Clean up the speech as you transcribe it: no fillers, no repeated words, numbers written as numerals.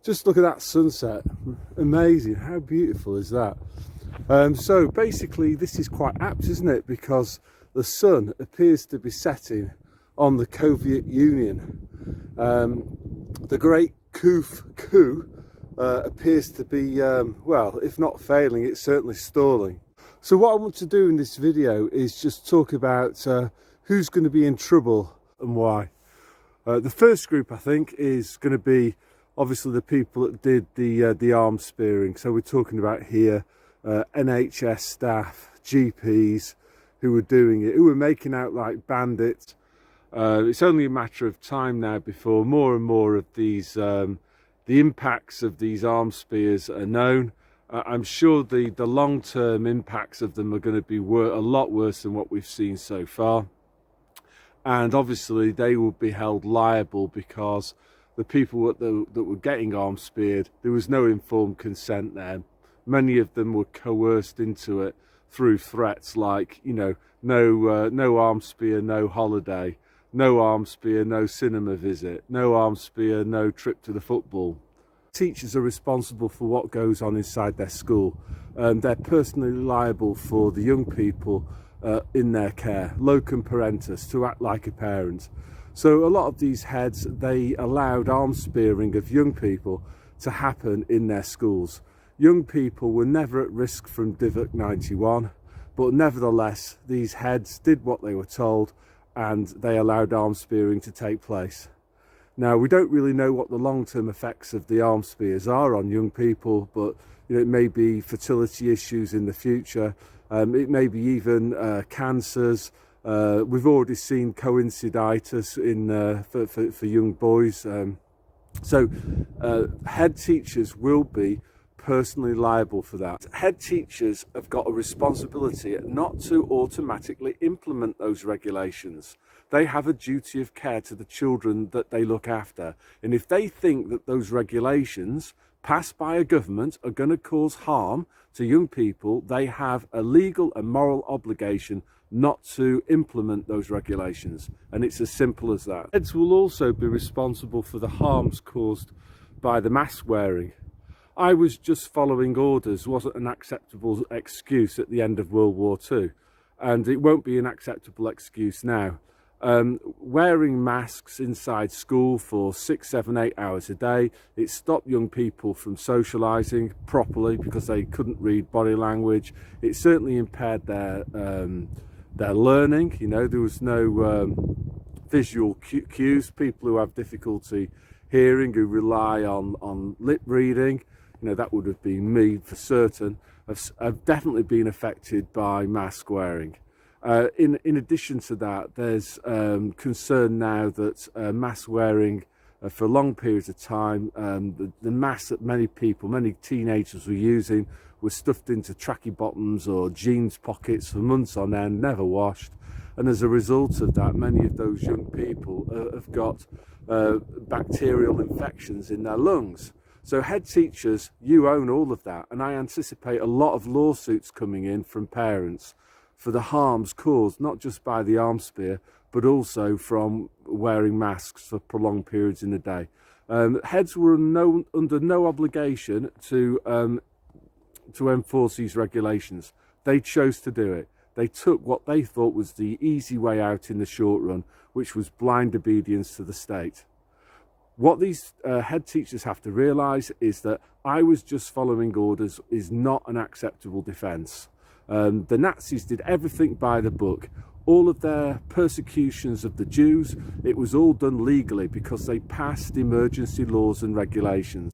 Just look at that sunset. Amazing. How beautiful is that? So basically this is quite apt, isn't it? Because the sun appears to be setting on the Soviet Union. The great Kuf coup appears to be, well, if not failing, it's certainly stalling. So what I want to do in this video is just talk about who's going to be in trouble and why. The first group, I think, is going to be obviously the people that did the arms spearing. So we're talking about here NHS staff, GPs who were doing it, who were making out like bandits. It's only a matter of time now before more and more of these, the impacts of these arms spears are known. I'm sure the long-term impacts of them are going to be a lot worse than what we've seen so far. And obviously they will be held liable because the people that were getting arms speared, there was no informed consent there. Many of them were coerced into it through threats like, you know, no arms spear, no holiday, no arms spear, no cinema visit, no arms spear, no trip to the football. Teachers are responsible for what goes on inside their school. They're personally liable for the young people in their care, locum parentis, to act like a parent. So a lot of these heads, they allowed arms spearing of young people to happen in their schools. Young people were never at risk from DIVOC 91, but nevertheless these heads did what they were told and they allowed arms spearing to take place. Now, we don't really know what the long-term effects of the arms spears are on young people, but you know, it may be fertility issues in the future. It may be even cancers. We've already seen coinciditis for young boys. So head teachers will be personally liable for that. Head teachers have got a responsibility not to automatically implement those regulations. They have a duty of care to the children that they look after. And if they think that those regulations passed by a government are going to cause harm to young people, they have a legal and moral obligation not to implement those regulations. And it's as simple as that. Heads will also be responsible for the harms caused by the mask wearing. I was just following orders wasn't an acceptable excuse at the end of World War II, and it won't be an acceptable excuse now. Wearing masks inside school for 6, 7, 8 hours a day, it stopped young people from socialising properly because they couldn't read body language. It certainly impaired their learning. You know, there was no visual cues. People who have difficulty hearing, who rely on lip reading, you know, that would have been me for certain, have definitely been affected by mask wearing. In addition to that, there's concern now that mask wearing for long periods of time, the masks that many teenagers were using were stuffed into tracky bottoms or jeans pockets for months on end, never washed. And as a result of that, many of those young people have got bacterial infections in their lungs. So head teachers, you own all of that. And I anticipate a lot of lawsuits coming in from parents for the harms caused, not just by the arms spear, but also from wearing masks for prolonged periods in the day. Heads were under no obligation to enforce these regulations. They chose to do it. They took what they thought was the easy way out in the short run, which was blind obedience to the state. What these head teachers have to realise is that I was just following orders is not an acceptable defence. The Nazis did everything by the book. All of their persecutions of the Jews, it was all done legally because they passed emergency laws and regulations.